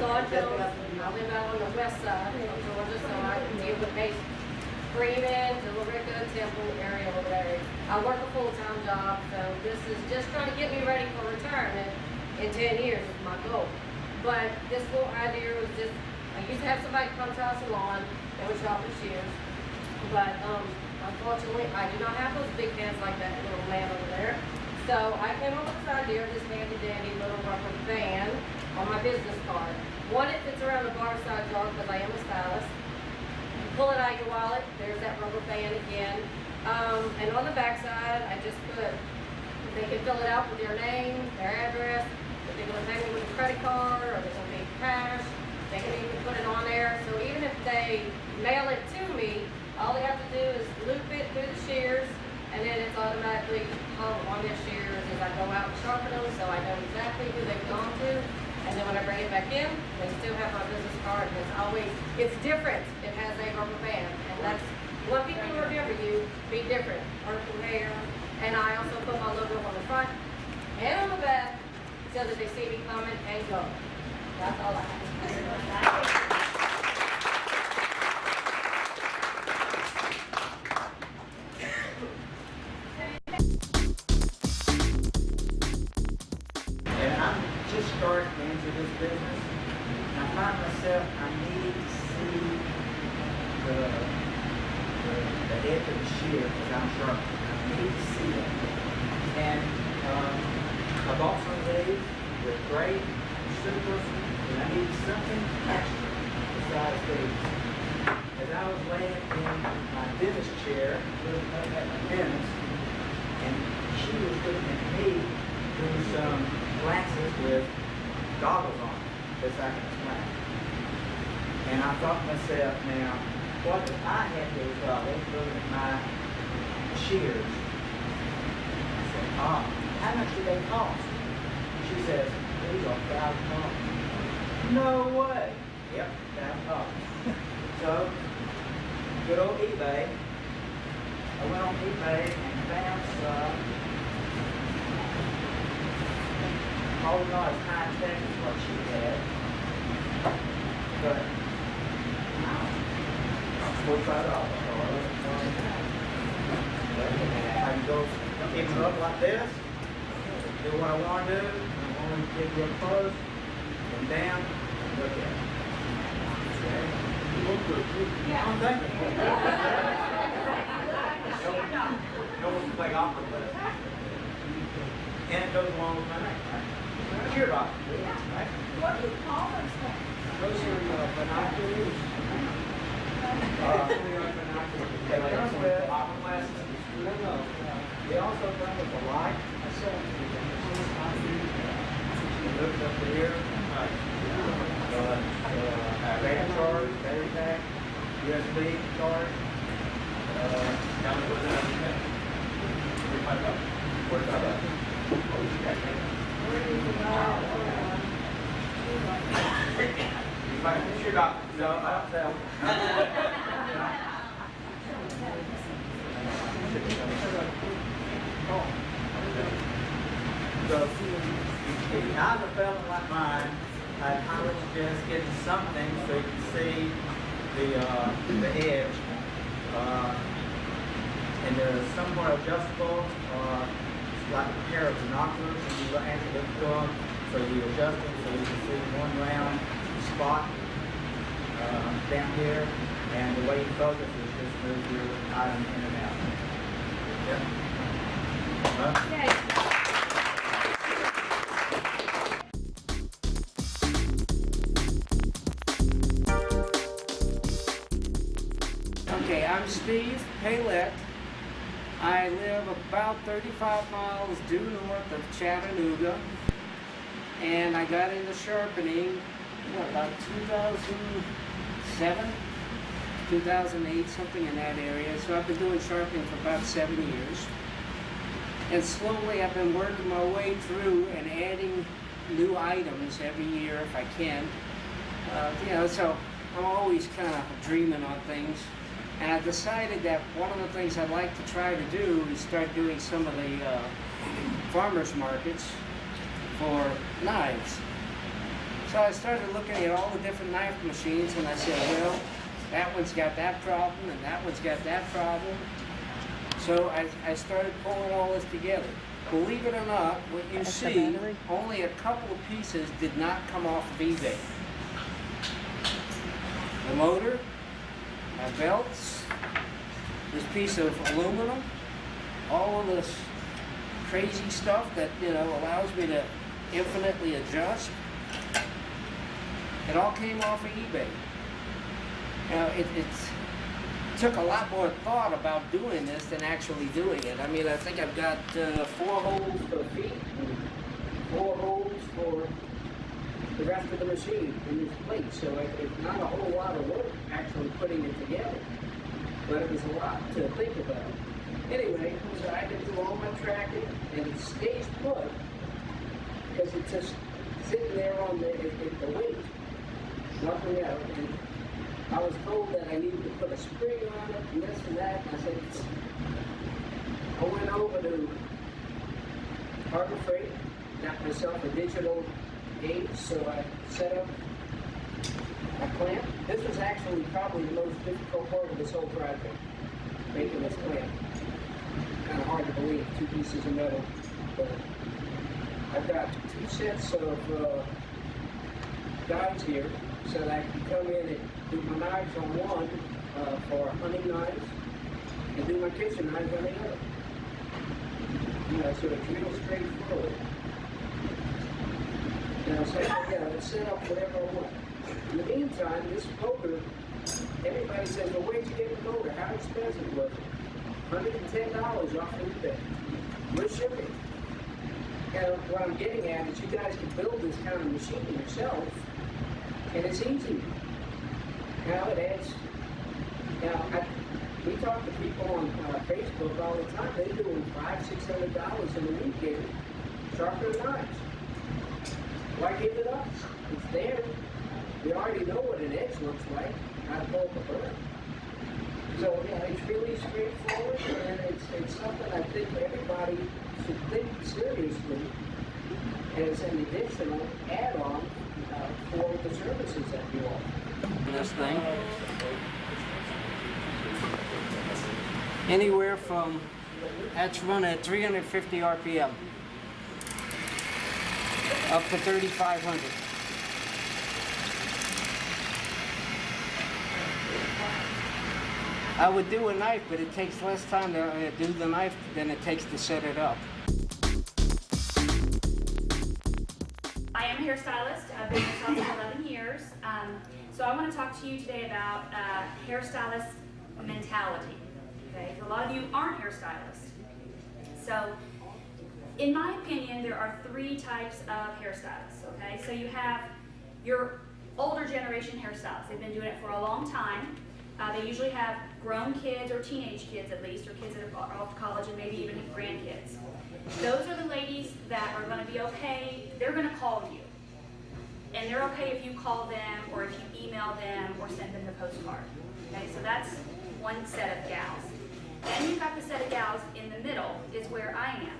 Son Jones, I live out on the west side of Georgia, so I can deal with Freeman, Billerica, Temple area over there. I work a full-time job, so this is just trying to get me ready for retirement in 10 years is my goal. But this little idea was just, I used to have somebody come to our salon that would shop at Shears, but unfortunately I do not have those big hands like that little man over there. So I came up with this idea of this handy-dandy little rubber band on my business card. One, it fits around the bar side jar because I am a stylist. You pull it out of your wallet, there's that rubber band again. And on the back side, I just put, they can fill it out with their name, their address, if they're going to pay me with a credit card or they're going to pay cash, they can even put it on there. So even if they mail it to me, all they have to do is loop it through the shears, and then it's automatically hung on their shears as I go out and sharpen them, so I know exactly who they've gone to. And then when I bring it back in, they still have my business card, and it's different. It has a rubber band, and that's, you want people who are different, you be different. Purple hair, and I also put my logo on the front and on the back, so that they see me coming and go. That's all I have. Starting into this business, and I find myself, I need to see the edge of the shear as I'm sharpening. I need to see it. And I bought some of these. They're great, super, and I need something extra besides these. As I was laying in my dentist chair, looking up at my dentist, and she was looking at me through some glasses with goggles on, as I can explain. And I thought to myself, now, what if I had those goggles looking at my shears? I said, how much do they cost? She says, these are $1,000. No way. Yep, $1,000. So, good old eBay. I went on eBay and found some. Probably not as high tech as what she had, but $45. I can go keep it up like this, do what I want to do. I want to get real close and down and look at it. You look good. I'm thinking. No one can play opera with it. And it goes along with my name, right? Cheer rock. Right? What do you call those things? Those are binoculars. They come with opera glasses. They also come with a light. Look up here. Battery charge, battery pack, USB charge. Shoot up. No, I don't sell. So, if I have a fella like mine, I'd highly suggest getting something so you can see the edge. And they're somewhat adjustable. It's like a pair of binoculars, and you actually look through them, so you adjust them so you can see one round spot down here, and the way you focus is just move your item in and out. Yep. Okay, I'm Steve Paylett. I live about 35 miles due north of Chattanooga, and I got into sharpening about 2007, 2008, something in that area. So I've been doing sharpening for about 7 years. And slowly I've been working my way through and adding new items every year if I can. So I'm always kind of dreaming on things. And I decided that one of the things I'd like to try to do is start doing some of the farmers markets for knives. So I started looking at all the different knife machines, and I said, well, that one's got that problem, and that one's got that problem. So I started pulling all this together. Believe it or not, what you see, only a couple of pieces did not come off of eBay. The motor, my belts, this piece of aluminum, all of this crazy stuff that, you know, allows me to infinitely adjust. It all came off of eBay. Now, it took a lot more thought about doing this than actually doing it. I mean, I think I've got 4 holes for feet and 4 holes for the rest of the machine in this plate. So it's not a whole lot of work actually putting it together, but it was a lot to think about. Anyway, so I can do all my tracking, and it stays put because it's just sitting there on the weight, nothing else. And I was told that I needed to put a spring on it and this and that. And I said, I went over to Harbor Freight, got myself a digital gauge, so I set up a clamp. This was actually probably the most difficult part of this whole project, making this clamp. Kind of hard to believe, 2 pieces of metal. But I've got 2 sets of guides here, so that I can come in and do my knives on one for hunting knives, and do my kitchen knives on the other. You know, so it's real straightforward. You know, so yeah, it's set up whatever I want. In the meantime, this motor, everybody says, well, where'd you get the motor? How expensive was it? $110 off eBay. With shipping. And what I'm getting at is you guys can build this kind of machine yourself, and it's easy. Now it adds, we talk to people on Facebook all the time. They're doing $500–600 in a weekend sharpening knives. Why give it up? It's there. We already know what an edge looks like, how to pull the burr. So yeah, it's really straightforward, and it's something I think everybody should think seriously as an additional add-on for the services that you offer. This thing, anywhere from, that's run at 350 RPM up to 3,500. I would do a knife, but it takes less time to do the knife than it takes to set it up. I am a hairstylist. I've been in this house for 11 years. So I want to talk to you today about hairstylist mentality. Okay, a lot of you aren't hairstylists. So, in my opinion, there are 3 types of hairstylists. Okay, so you have your older generation hairstylists. They've been doing it for a long time. They usually have grown kids or teenage kids at least, or kids that are off to college and maybe even grandkids. Those are the ladies that are going to be okay. They're going to call you. And they're okay if you call them or if you email them or send them the postcard. Okay, so that's one set of gals. Then you've got the set of gals in the middle is where I am.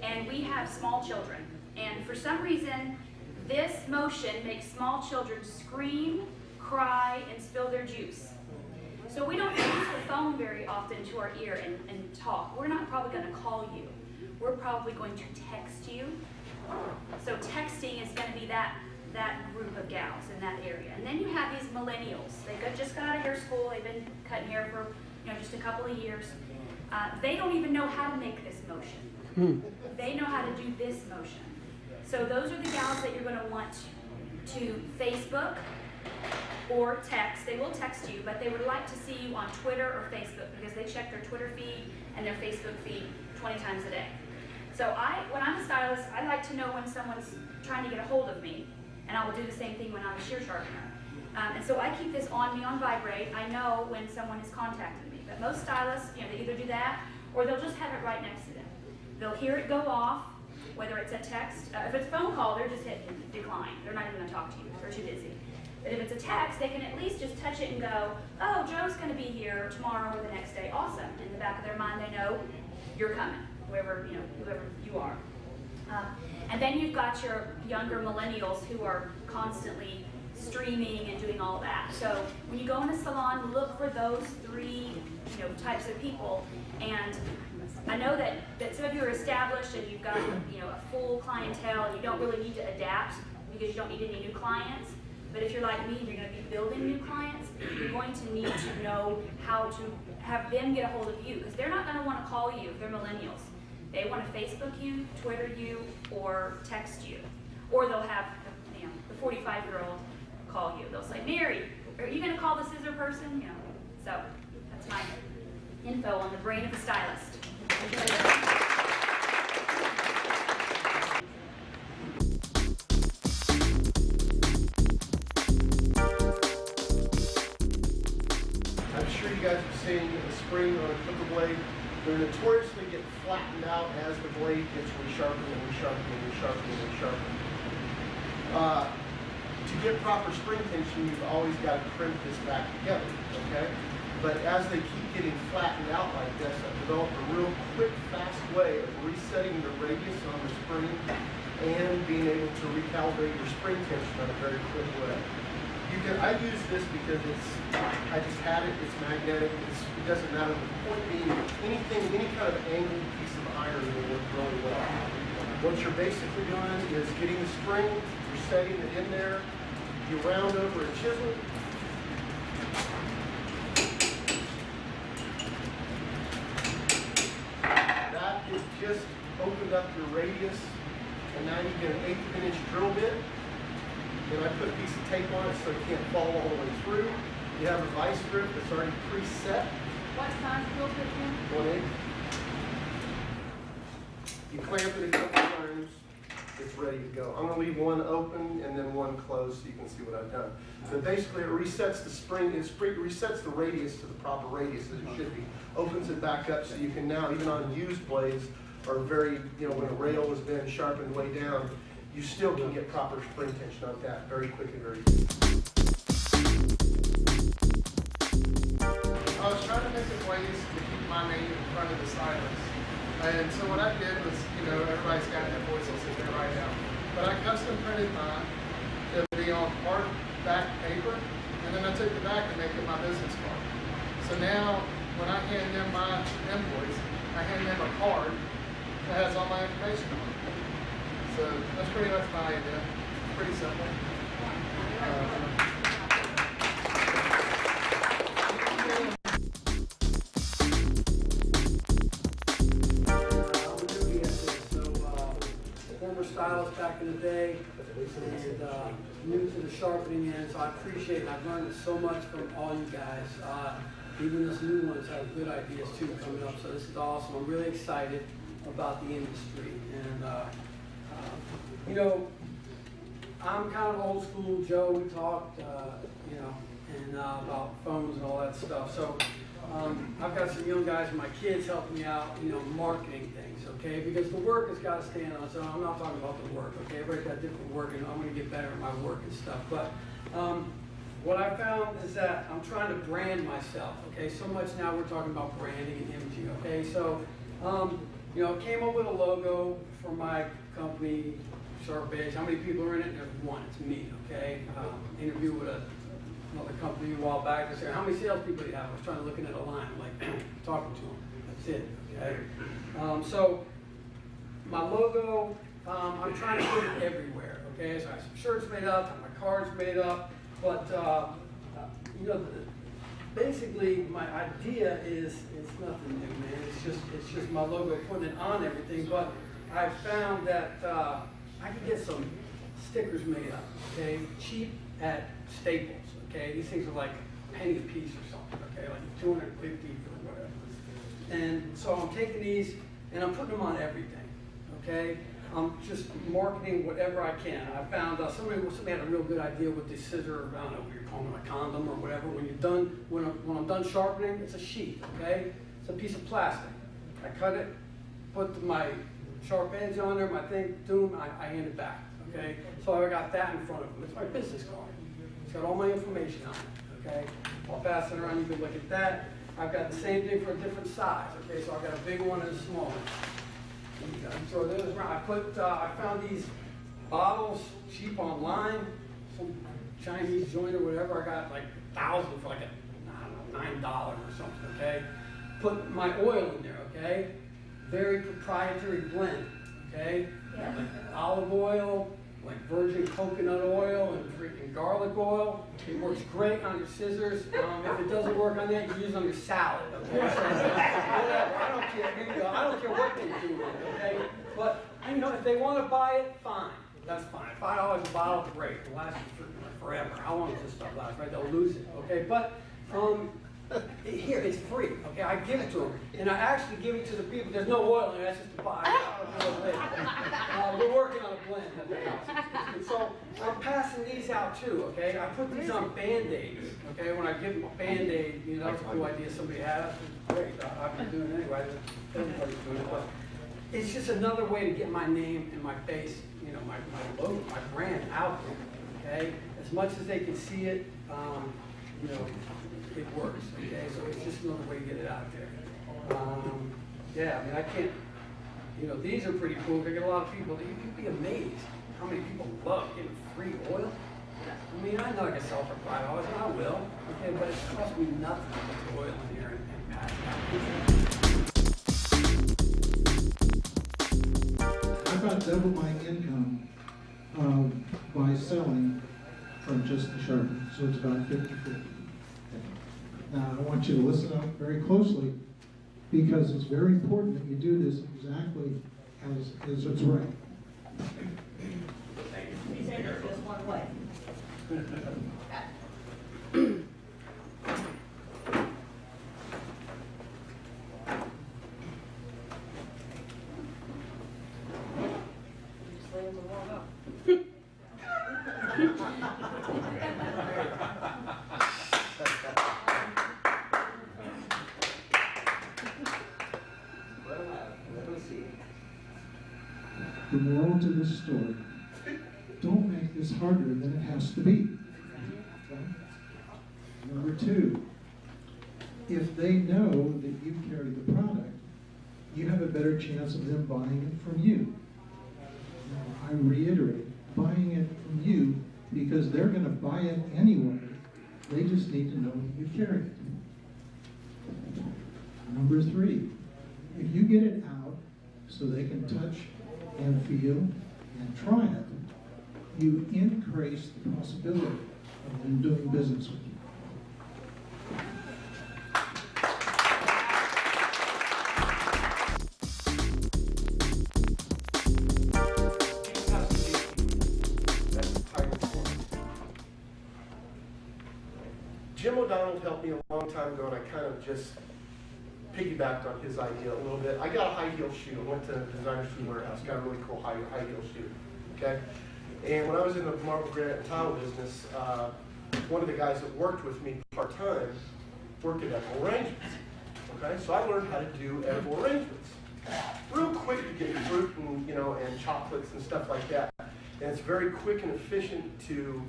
And we have small children. And for some reason, this motion makes small children scream, cry, and spill their juice. So we don't use the phone very often to our ear and talk. We're not probably going to call you. We're probably going to text you. So texting is going to be that group of gals in that area. And then you have these millennials. They just got out of hair school. They've been cutting hair for just a couple of years. They don't even know how to make this motion. They know how to do this motion. So those are the gals that you're going to want to Facebook or text. They will text you, but they would like to see you on Twitter or Facebook because they check their Twitter feed and their Facebook feed 20 times a day. So when I'm a stylist, I like to know when someone's trying to get a hold of me, and I will do the same thing when I'm a shear sharpener. And so I keep this on me on vibrate. I know when someone is contacting me. But most stylists, they either do that or they'll just have it right next to them. They'll hear it go off, whether it's a text. If it's a phone call, they're just hitting decline. They're not even going to talk to you. They're too busy. But if it's a text, they can at least just touch it and go, oh, Joe's going to be here tomorrow or the next day. Awesome. In the back of their mind, they know you're coming, whoever you are. And then you've got your younger millennials who are constantly streaming and doing all that. So when you go in a salon, look for those three, types of people. And I know that some of you are established and you've got, a full clientele and you don't really need to adapt because you don't need any new clients. But if you're like me and you're going to be building new clients, you're going to need to know how to have them get a hold of you, because they're not going to want to call you if they're millennials. They want to Facebook you, Twitter you, or text you. Or they'll have the 45-year-old call you. They'll say, Mary, are you going to call the scissor person? So that's my info on the brain of a stylist. I'm sure you guys have seen the spring on a clipper blade. They're notoriously get flattened out as the blade gets resharpened and resharpened and resharpened and resharpened. To get proper spring tension, you've always got to crimp this back together, okay? But as they keep getting flattened out like this, I've developed a real quick, fast way of resetting the radius on the spring and being able to recalibrate your spring tension in a very quick way. I use this because I just had it, it's magnetic, it doesn't matter. The point being, any kind of angled piece of iron will work really well. What you're basically doing is getting the spring, you're setting it in there, you round over a chisel, that is just opened up your radius, and now you get an 1/8 of an inch drill bit. Then I put a piece of tape on it so it can't fall all the way through. You have a vice grip that's already preset. What size drill bit then? 1/8. You clamp it a couple times, it's ready to go. I'm going to leave one open and then one closed so you can see what I've done. So basically it resets the spring, it resets the radius to the proper radius as it should be. Opens it back up so you can now, even on used blades, or very, when a rail has been sharpened way down, you still can get proper spring tension on that very quick and very easy. I was trying to think of ways to keep my name in front of the stylist. And so what I did was, everybody's got an invoice sitting there right now. But I custom printed mine to be on hard back paper, and then I took the back and make it my business card. So now, when I hand them my invoice, I hand them a card that has all my information on it. So that's pretty much my idea. It's pretty simple. Former stylist back in the day, and new to the sharpening end, so I appreciate it. I've learned so much from all you guys. Even this new one's have good ideas too coming up, so this is awesome. I'm really excited about the industry, and I'm kind of old school, Joe. We talked, and about phones and all that stuff. So I've got some young guys and my kids helping me out, marketing things, okay? Because the work has got to stand on its own. I'm not talking about the work, okay? Everybody's got different work, and I'm going to get better at my work and stuff. But what I found is that I'm trying to brand myself, okay? So much now we're talking about branding and imaging, okay? So, came up with a logo for my company, Sharp Edge. How many people are in it? There's one. It's me, okay? Interview with another company a while back. They said, how many salespeople do you have? I was trying to look at a line, like talking to them. That's it, okay? So my logo, I'm trying to put it everywhere, okay? So I have some shirts made up, I have my cards made up, but basically my idea is it's nothing new, man. It's just my logo, putting it on everything. But I found that I can get some stickers made up, okay? Cheap at Staples, okay? These things are like a penny a piece or something, okay? Like $250 for whatever. And so I'm taking these and I'm putting them on everything, okay? I'm just marketing whatever I can. I found somebody had a real good idea with the scissor, I don't know what you're calling it, a condom or whatever. When you're done, when I'm done sharpening, it's a sheath, okay? It's a piece of plastic. I cut it, put my sharp edge on there, my thing, boom, I hand it back, okay? So I got that in front of them. It's my business card. It's got all my information on it, okay? I'll pass it around, you can look at that. I've got the same thing for a different size, okay? So I've got a big one and a small one. So those around. I found these bottles cheap online, some Chinese joint or whatever. I got like 1,000 for like $9 or something. Okay, put my oil in there. Okay, very proprietary blend. Okay, like olive oil, like virgin coconut oil, and freaking garlic oil. It works great on your scissors. If it doesn't work on that, you use it on your salad. Okay, so whatever. I don't care. Here you go. I don't care what they do with it. Okay, but you know, if they want to buy it, fine. That's fine. $5 a bottle, great. It'll last you forever. How long does this stuff last? Right? They'll lose it. Okay, but here, it's free, okay? I give it to them. And I actually give it to the people. There's no oil in it, that's just to buy. We're working on a blend at the house. And so I'm passing these out too, okay? I put these on Band-Aids, okay? When I give them a Band-Aid, you know, that's a cool idea somebody had. That's great. I've been doing it anyway. Everybody's doing it. But it's just another way to get my name and my face, you know, my logo, my brand out there, okay? As much as they can see it, you know, it works, okay? So it's just another way to get it out there. Yeah, I mean, I can't, you know, these are pretty cool. I get a lot of people, you'd be amazed how many people love getting free oil. I mean, I know I can sell for $5, and I will, okay? But it costs me nothing to put the oil in here and pass it out. I about doubled my income by selling from just the sharpening, so it's about 50-50. Now, I want you to listen up very closely because it's very important that you do this exactly as it's right. He said it's just one way. Just leave them alone up. The moral to this story, don't make this harder than it has to be. Okay? Number two, if they know that you carry the product, you have a better chance of them buying it from you. Now, I reiterate, buying it from you because they're going to buy it anyway. They just need to know that you carry it. Number three, if you get it out so they can touch and feel and try it, you increase the possibility of them doing business with you. Jim O'Donnell helped me a long time ago, and I kind of just piggybacked on his idea a little bit. I got a high heel shoe. I went to the Designer Shoe Warehouse, got a really cool high heel shoe. Okay, and when I was in the marble granite and tile business, one of the guys that worked with me part time worked at edible arrangements. Okay, so I learned how to do edible arrangements real quick. You get fruit and and chocolates and stuff like that, and it's very quick and efficient to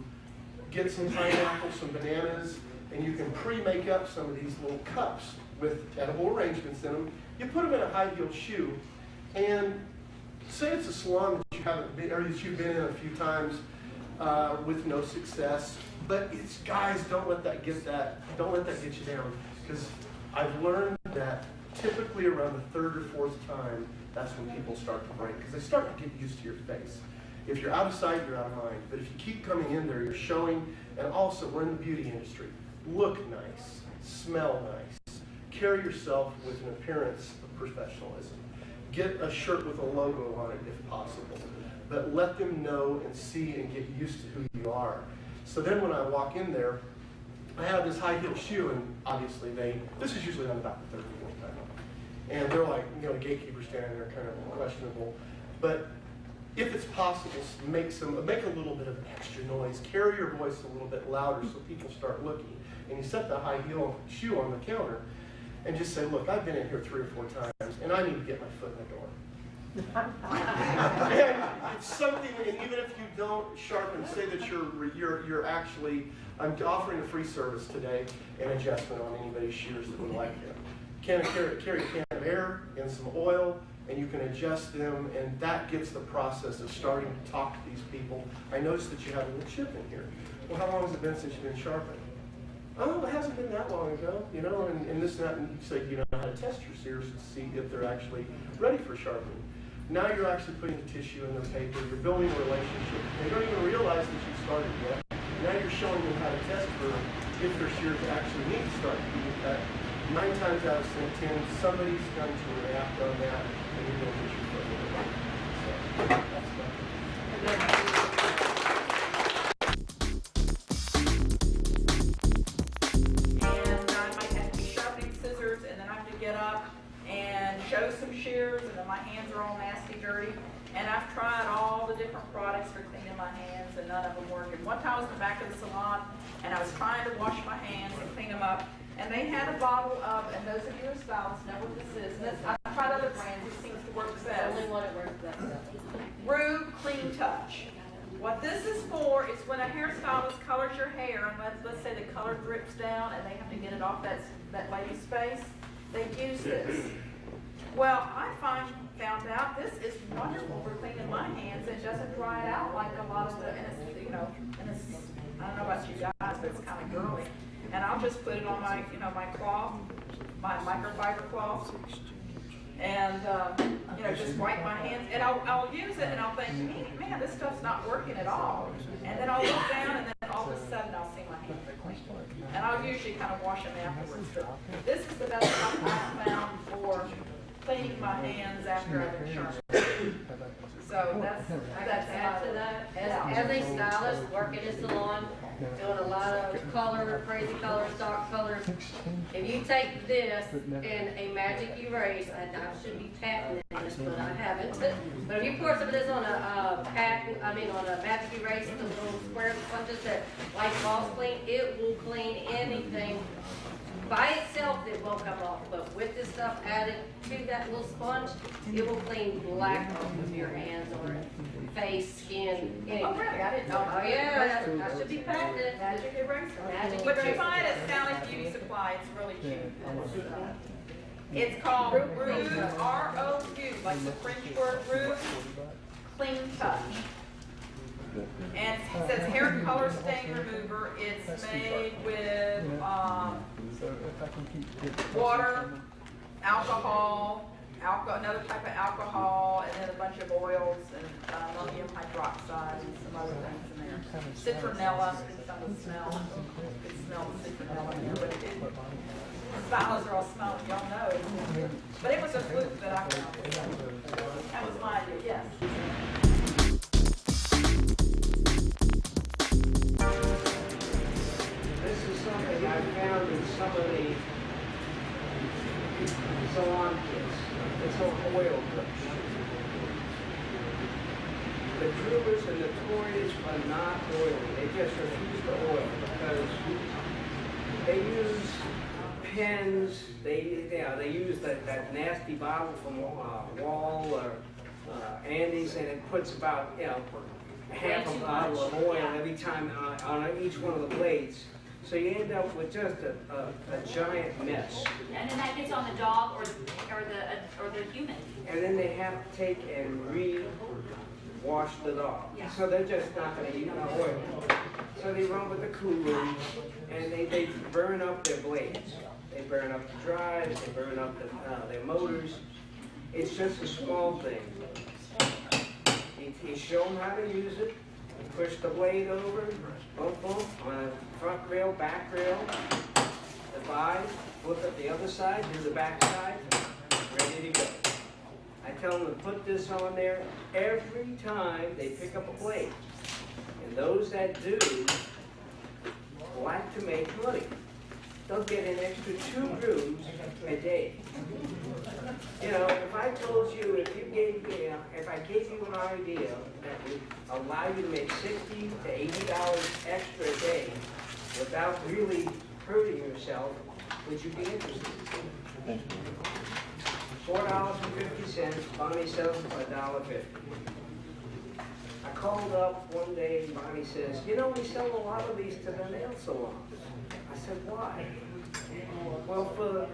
get some pineapples, some bananas, and you can pre-make up some of these little cups with edible arrangements in them. You put them in a high heel shoe, and say it's a salon that you haven't been, or that you've been in a few times with no success. But it's, guys, don't let that get you down, because I've learned that typically around the third or fourth time, that's when people start to break, because they start to get used to your face. If you're out of sight, you're out of mind. But if you keep coming in there, you're showing, and also we're in the beauty industry. Look nice, smell nice, carry yourself with an appearance of professionalism. Get a shirt with a logo on it if possible, but let them know and see and get used to who you are. So then when I walk in there, I have this high heel shoe, and obviously this is usually on about the third or fourth time. And they're like, the gatekeeper standing there, kind of questionable. But if it's possible, make a little bit of extra noise. Carry your voice a little bit louder so people start looking. And you set the high heel shoe on the counter and just say, look, I've been in here 3 or 4 times, and I need to get my foot in the door. And it's something, and even if you don't sharpen, say that you're actually, I'm offering a free service today, an adjustment on anybody's shears that would like it. Carry a can of air and some oil, and you can adjust them, and that gets the process of starting to talk to these people. I noticed that you have a wood chip in here. Well, how long has it been since you've been sharpening? Oh, it hasn't been that long ago, you know, and this and that, and you say, you know how to test your shears to see if they're actually ready for sharpening. Now you're actually putting the tissue in the paper, you're building a relationship. They don't even realize that you've started yet. Now you're showing them how to test for if their shears actually need to start. 9 times out of 10, somebody's going to react on that, and you're going to get your foot in it. So, that's fun. Get up and show some shears, and then my hands are all nasty dirty. And I've tried all the different products for cleaning my hands, and none of them work. And one time I was in the back of the salon, and I was trying to wash my hands and clean them up, and they had a bottle of, and those of you who are stylists know what this is. And I've tried other brands, it seems to work best. Only one it works best. Rube Clean Touch. What this is for is when a hairstylist colors your hair, and let's say the color drips down, and they have to get it off that lady's face. They use this. Well, I found out this is wonderful for cleaning my hands. It doesn't dry out like a lot of the, and it's, you know, and it's, I don't know about you guys, but it's kind of girly. And I'll just put it on my, you know, my cloth, my microfiber cloth, and, you know, just wipe my hands. And I'll use it, and I'll think, man, this stuff's not working at all. And then I'll look down, and then all of a sudden I'll see my hands are clean. And I'll usually kind of wash them afterwards. But this is the best stuff I've found for cleaning my hands after I've been sharpening. So that's Add to that, as a stylist, working in a salon, doing a lot of color, crazy colors, dark colors. If you take this and a magic erase, and I should be patenting this, but I haven't. But if you pour some of this on a on a magic erase, the little square sponges that like balls clean, it will clean anything. By itself, it won't come off, but with this stuff added to that little sponge, it will clean black off of your hands or face, skin, anything. Oh, really? I didn't know. Oh, yeah, that should be patented. Magic eraser. Magic But you eraser. find it at Sally's Beauty Supply. It's really cheap. It's called Rube, R-O-U, like the French word Rube, Clean Touch. And it says hair color stain remover. It's made with water, alcohol, another type of alcohol, and then a bunch of oils and ammonium hydroxide and some other things in there. Citronella, some of the smell. You can smell the citronella in there, but the stylists are all smelling, y'all know. But it was a fluke that I found. That was my idea, yes. This is something I found in some of the salon kits. It's an oil brush. The groomers and the toys are not oily. They just refuse to oil because they use pens. They use that nasty bottle from Wall or Andy's, and it puts about half a bottle of oil every time on each one of the blades. So you end up with just a giant mess. And then that gets on the dog or the human. And then they have to take and re-wash the dog. Yeah. So they're just not going to eat no oil. So they run with the cooler, and they burn up their blades. They burn up the drives, they burn up their motors. It's just a small thing. You show them how to use it. You push the blade over, boom, boom, on the front rail, back rail, divide, flip it the other side, do the back side, ready to go. I tell them to put this on there every time they pick up a blade. And those that do like to make money. They'll get an extra 2 grooves a day. If I told you, if I gave you an idea that would allow you to make $60 to $80 extra a day without really hurting yourself, would you be interested? $4.50, Bonnie sells them for $1.50. I called up one day and Bonnie says, we sell a lot of these to the nail salons. I said, why? Well, for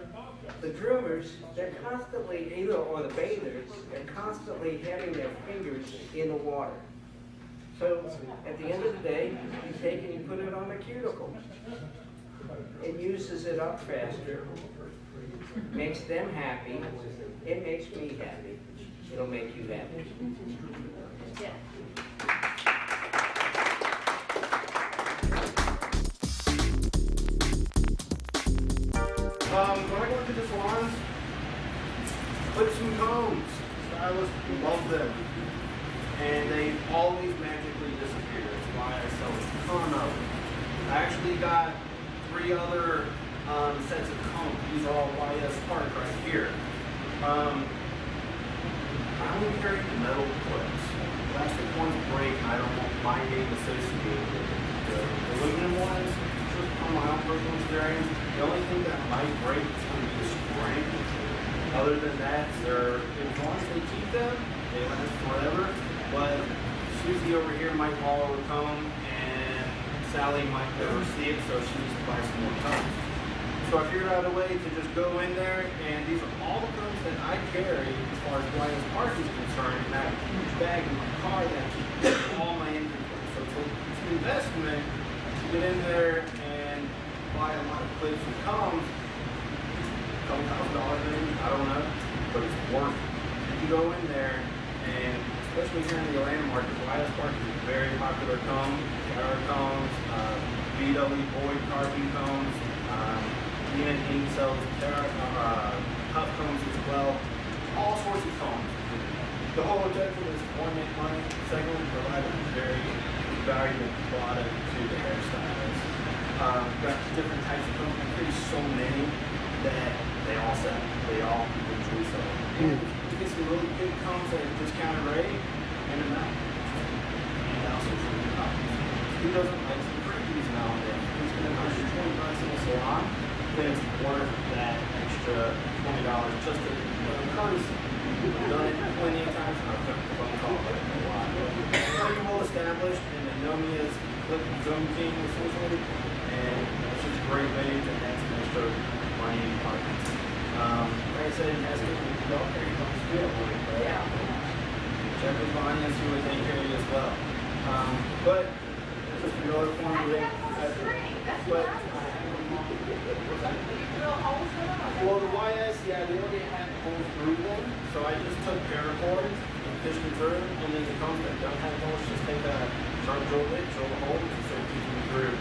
the groomers, they're constantly, or the bathers, they're constantly having their fingers in the water. So at the end of the day, you take and you put it on a cuticle. It uses it up faster, makes them happy, it makes me happy. It'll make you happy. Yeah. When I go into the salons, put some combs. Stylists love them. And they always magically disappear. That's why I sell a ton of them. I actually got 3 other sets of combs. These are all YS parts right here. I only carry the metal clips. Plastic ones break, and I don't want my name associated with it. The aluminum ones, just from my own personal experience, the only thing that might break is going to be the spring. Other than that, as long as they keep them, they last forever. But Susie over here might borrow a comb, and Sally might never see it, so she needs to buy some more combs. So I figured out a way to just go in there, and these are all the combs that I carry as far as YS Park is concerned, and I have a huge bag in my car that keeps all my inventory. So it's an investment to get in there and buy a lot of clips and combs. $1,000 maybe, I don't know, but it's worth it. You go in there, and especially here in the Atlanta market, YS Park is a very popular comb, Terra combs, BW Boyd carbon combs, even Inc sells cup combs as well, all sorts of combs. The whole objective is one, make money, secondly, provide a very valuable product to the hairstylist. Got different types of combs, there's so many that they all sell, they all enjoy selling. And you get some really good combs at a discounted rate, and them out. And also for the copies. Who doesn't like some freebies nowadays? Who's going to cost you $20 in a salon? Then it's worth that extra $20 just to courtesy. I've done it plenty of times, and I've done a phone call with a lot. Pretty well established, and they know me as Clip and Zone King, essentially. And it's just a great way to add some extra money in pockets. Like I said, it has to be developed very much feel. Yeah. Check with Bonnie and see what they carry as well. But it's just another form of it. Well, the YS, yeah, they already had holes through them, so I just took paracord and fished it through, and then the combs that don't have holes, just take a sharp drill bit, drill the hole, and start keeping them through.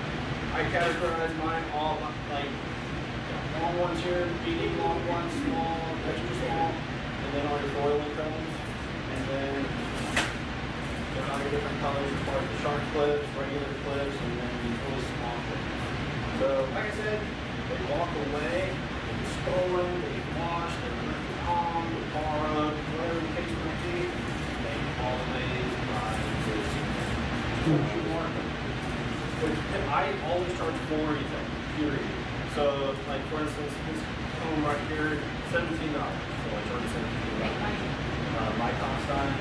I categorize mine all like long ones here, medium long ones, small, extra small, and then all your foiling combs, and then all your different colors as far as the sharp clips, regular clips, and then these really small clips. So, like I said, they walk away, they're stolen, they wash, they're left on, they're borrowed, whatever the case might be, they always buy this. I always charge for anything, period. So, like for instance, this comb right here, $17. So I charge $17. My cost on it,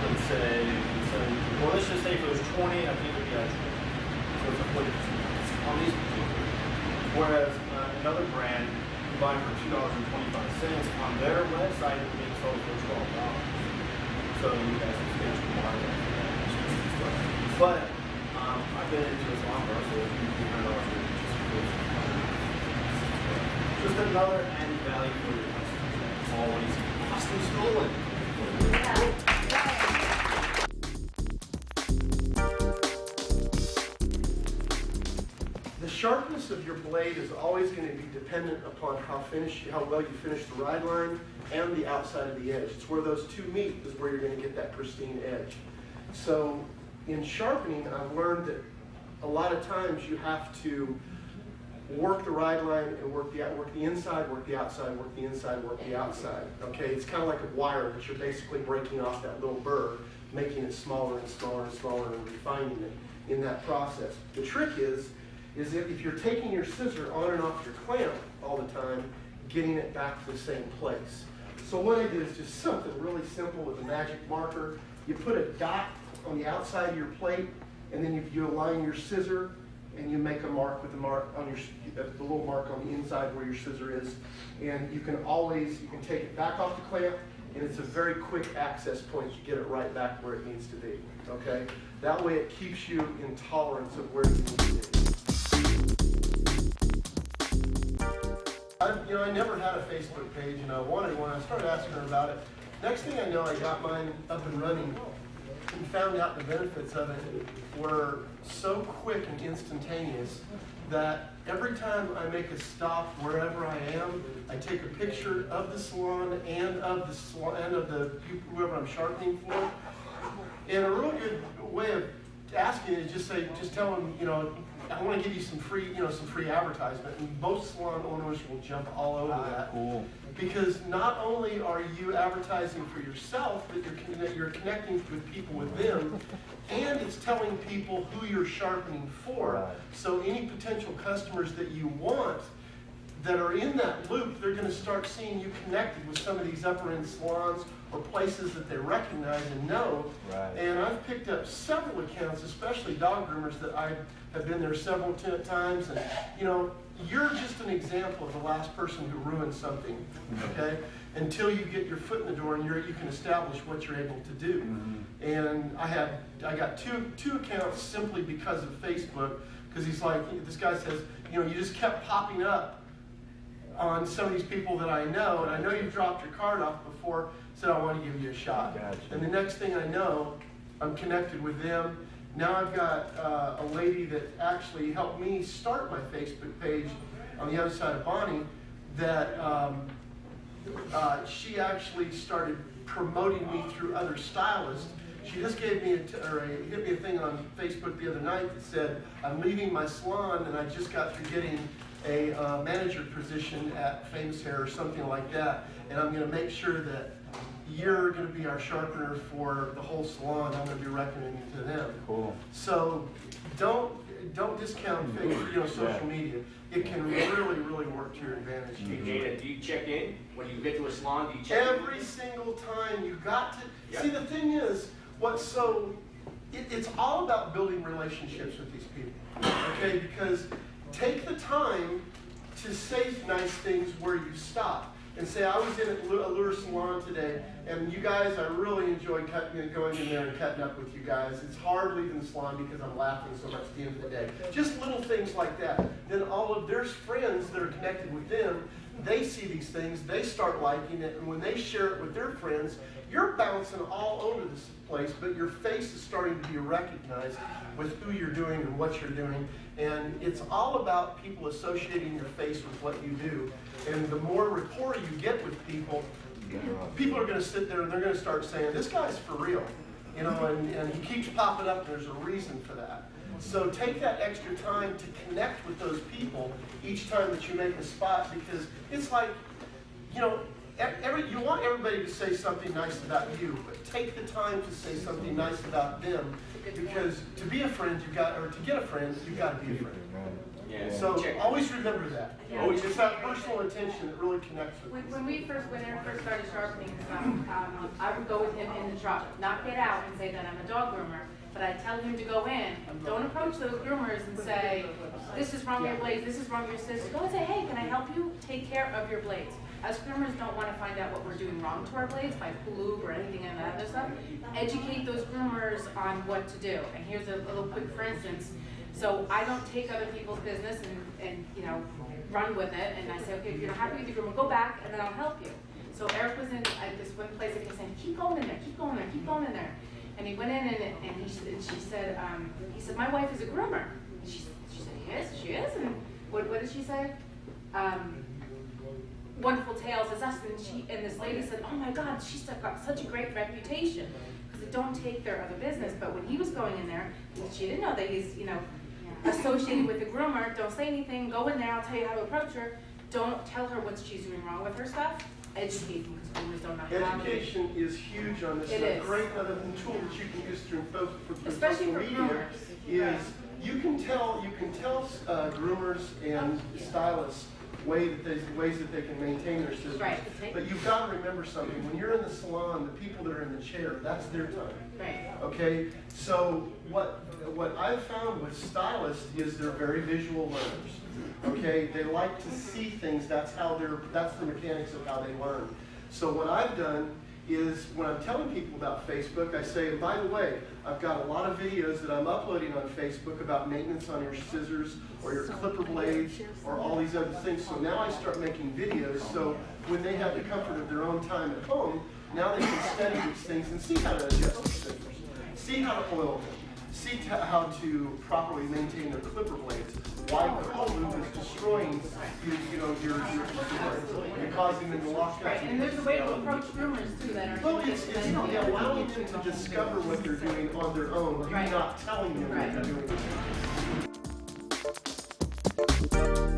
let's say, well, let's just say if it was 20, I think it would be at 20. So it's a 40% on these particular. Whereas another brand, you buy for $2.25 on their website, it being sold for $12. So you guys can stage the market for that. But I've been into this long bar, so if you $300 just another added value for your customers. Always lost and stolen. The sharpness of your blade is always going to be dependent upon how well you finish the ride line and the outside of the edge. It's where those two meet is where you're going to get that pristine edge. So in sharpening, I've learned that a lot of times you have to work the ride line and work the inside, work the outside, work the inside, work the outside. Okay, it's kind of like a wire that you're basically breaking off that little burr, making it smaller and smaller and smaller and refining it in that process. The trick is if you're taking your scissor on and off your clamp all the time, getting it back to the same place. So what I did is just something really simple with a magic marker. You put a dot on the outside of your plate, and then you align your scissor and you make a mark with the mark on your, the little mark on the inside where your scissor is. And you can take it back off the clamp, and it's a very quick access point to get it right back where it needs to be, okay? That way it keeps you in tolerance of where you need to be. I never had a Facebook page, and I wanted one. I started asking her about it. Next thing I know, I got mine up and running and found out the benefits of it were so quick and instantaneous that every time I make a stop wherever I am, I take a picture of the salon and of the whoever I'm sharpening for. And a real good way of asking is just tell them, I want to give you some free advertisement, and most salon owners will jump all over that. Cool. Because not only are you advertising for yourself, but you're connecting with people with them, and it's telling people who you're sharpening for. Right. So any potential customers that you want that are in that loop, they're going to start seeing you connected with some of these upper end salons or places that they recognize and know. Right. And I've picked up several accounts, especially dog groomers, that I have been there several times, and you're just an example of the last person who ruined something, okay? Until you get your foot in the door and you can establish what you're able to do. Mm-hmm. And I got two accounts simply because of Facebook, because this guy says, you just kept popping up on some of these people that I know, and I know you've dropped your card off before, said I want to give you a shot. Gotcha. And the next thing I know, I'm connected with them. Now I've got a lady that actually helped me start my Facebook page on the other side of Bonnie, that she actually started promoting me through other stylists. She just gave me hit me a thing on Facebook the other night that said, I'm leaving my salon and I just got through getting a manager position at Famous Hair or something like that, and I'm going to make sure that you're going to be our sharpener for the whole salon. I'm going to be recommending to them. Cool. So don't discount Facebook, social media. It can really work to your advantage. Hey, Jada, do you check in when you get to a salon? Do you check Every single time. You got to. Yep. See, the thing is, it's all about building relationships with these people. Okay, because take the time to say nice things where you stop. And say, I was in a Lure salon today, and you guys, I really enjoyed going in there and cutting up with you guys. It's hard leaving the salon because I'm laughing so much at the end of the day. Just little things like that. Then all of their friends that are connected with them, they see these things, they start liking it, and when they share it with their friends, you're bouncing all over this place, but your face is starting to be recognized with who you're doing and what you're doing. And it's all about people associating your face with what you do. And the more rapport you get with people, people are going to sit there and they're going to start saying, this guy's for real. And he keeps popping up, and there's a reason for that. So take that extra time to connect with those people each time that you make a spot, because it's like, you want everybody to say something nice about you, but take the time to say something nice about them, because to be a friend, to get a friend, you've got to be a friend. Yeah. So always remember that. Yeah. Always, it's that personal attention that really connects with When Eric first started sharpening stuff, I would go with him in the truck, not get out and say that I'm a dog groomer, but I'd tell him to go in. Don't approach those groomers and say, this is wrong with your blades, this is wrong with your scissors. Go and say, hey, can I help you take care of your blades? Us groomers don't want to find out what we're doing wrong to our blades by lube or anything and that other stuff. Educate those groomers on what to do. And here's a little quick for instance. So I don't take other people's business and run with it. And I say, okay, if you're not happy with your groomer, go back and then I'll help you. So Eric was in this one place and he said, keep going in there, keep going in there, keep going in there. And he went in and she said, my wife is a groomer. And she said, yes, she is. And what did she say? Wonderful Tales is us, and this lady said, oh my God, she's got such a great reputation because they don't take their other business. But when he was going in there, she didn't know that he's associated with the groomer. Don't say anything. Go in there. I'll tell you how to approach her. Don't tell her what she's doing wrong with her stuff. Educate them because groomers don't know how. Education is huge on this. It a is. great other tool that you can use through Especially social for media groomers. is you can tell groomers and stylists ways that they can maintain their scissors. Right. But you've got to remember something. When you're in the salon, the people that are in the chair, that's their time. Right. Okay? So what I've found with stylists is they're very visual learners. Okay? They like to see things. That's the mechanics of how they learn. So what I've done is when I'm telling people about Facebook, I say, and by the way, I've got a lot of videos that I'm uploading on Facebook about maintenance on your scissors or your clipper blades or all these other things. So now I start making videos so when they have the comfort of their own time at home, now they can study these things and see how to adjust the scissors, see how to oil them, see how to properly maintain their clipper blades. Why curl lube is destroying your scissors and causing them to lock up. Right, and there's a way to approach groomers too that are. Well, it's allowing them to discover what they're doing on their own. You're not telling them what they're doing.